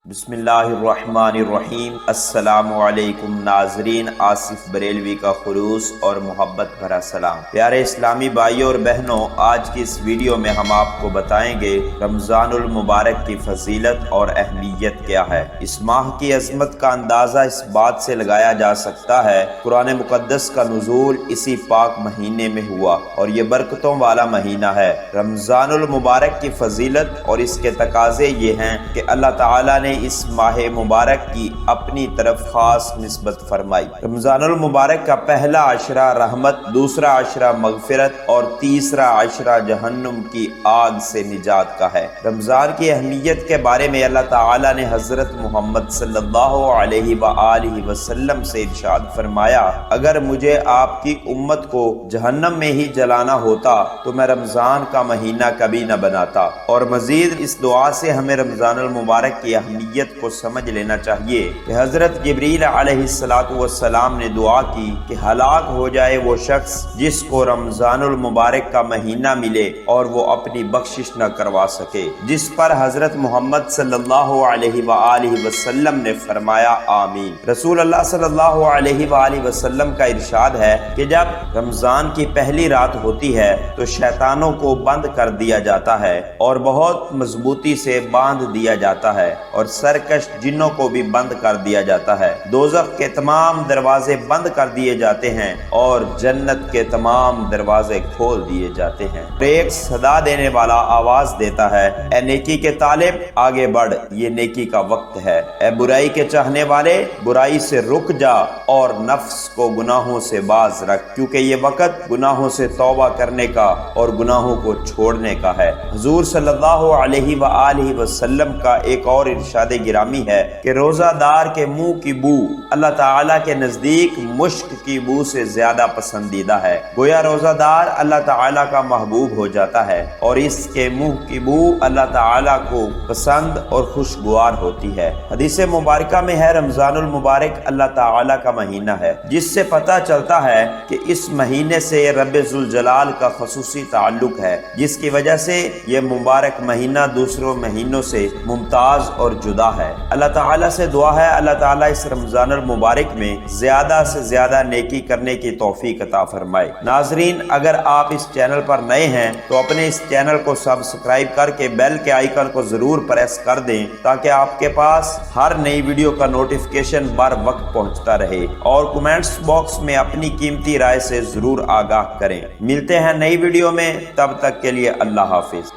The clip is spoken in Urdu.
بسم اللہ الرحمن الرحیم۔ السلام علیکم ناظرین، آصف بریلوی کا خلوص اور محبت بھرا سلام۔ پیارے اسلامی بھائیوں اور بہنوں، آج کی اس ویڈیو میں ہم آپ کو بتائیں گے رمضان المبارک کی فضیلت اور اہمیت کیا ہے۔ اس ماہ کی عظمت کا اندازہ اس بات سے لگایا جا سکتا ہے قرآن مقدس کا نزول اسی پاک مہینے میں ہوا اور یہ برکتوں والا مہینہ ہے۔ رمضان المبارک کی فضیلت اور اس کے تقاضے یہ ہیں کہ اللہ تعالیٰ نے اس ماہ مبارک کی اپنی طرف خاص نسبت فرمائی۔ رمضان المبارک کا پہلا عشرہ رحمت، دوسرا عشرہ مغفرت اور تیسرا عشرہ جہنم کی آگ سے نجات کا ہے۔ رمضان کی اہمیت کے بارے میں اللہ تعالیٰ نے حضرت محمد صلی اللہ علیہ وآلہ وسلم سے ارشاد فرمایا، اگر مجھے آپ کی امت کو جہنم میں ہی جلانا ہوتا تو میں رمضان کا مہینہ کبھی نہ بناتا۔ اور مزید اس دعا سے ہمیں رمضان المبارک کی اہمیت کو سمجھ لینا چاہیے کہ حضرت جبریل علیہ السلام نے دعا کی کہ ہلاک ہو جائے وہ شخص جس کو رمضان المبارک کا مہینہ ملے اور وہ اپنی بخشش نہ کروا سکے، جس پر حضرت محمد صلی اللہ علیہ وآلہ وسلم نے فرمایا آمین۔ رسول اللہ صلی اللہ علیہ وآلہ وسلم کا ارشاد ہے کہ جب رمضان کی پہلی رات ہوتی ہے تو شیطانوں کو بند کر دیا جاتا ہے اور بہت مضبوطی سے باندھ دیا جاتا ہے اور سرکش جنوں کو بھی بند کر دیا جاتا ہے۔ دوزخ کے تمام دروازے بند کر دیے جاتے ہیں اور جنت کے تمام دروازے کھول دیے جاتے ہیں۔ ایک صدا دینے والا آواز دیتا ہے، اے نیکی کے طالب آگے بڑھ، یہ نیکی کا وقت ہے۔ اے برائی کے چاہنے والے برائی سے رک جا اور نفس کو گناہوں سے باز رکھ، کیونکہ یہ وقت گناہوں سے توبہ کرنے کا اور گناہوں کو چھوڑنے کا ہے۔ حضور صلی اللہ علیہ وآلہ وسلم کا ایک اور ارشاد گرامی ہے کہ روزہ دار کے منہ کی بو اللہ تعالیٰ کے نزدیک مشک کی بو سے زیادہ پسندیدہ ہے۔ گویا روزہ دار اللہ تعالیٰ کا محبوب ہو جاتا ہے اور اس کے منہ کی بو اللہ تعالیٰ کو پسند اور خوشگوار ہوتی ہے۔ حدیث مبارکہ میں ہے رمضان المبارک اللہ تعالیٰ کا مہینہ ہے، جس سے پتہ چلتا ہے کہ اس مہینے سے رب ذوالجلال کا خصوصی تعلق ہے، جس کی وجہ سے یہ مبارک مہینہ دوسروں مہینوں سے ممتاز اور جدا ہے۔ اللہ تعالیٰ سے دعا ہے اللہ تعالیٰ اس رمضان المبارک میں زیادہ سے زیادہ نیکی کرنے کی توفیق عطا فرمائے۔ ناظرین، اگر آپ اس چینل پر نئے ہیں تو اپنے اس چینل کو سبسکرائب کر کے بیل کے آئیکن کو ضرور پریس کر دیں تاکہ آپ کے پاس ہر نئی ویڈیو کا نوٹیفیکیشن بر وقت پہنچتا رہے، اور کمنٹس باکس میں اپنی قیمتی رائے سے ضرور آگاہ کریں۔ ملتے ہیں نئی ویڈیو میں، تب تک کے لیے اللہ حافظ۔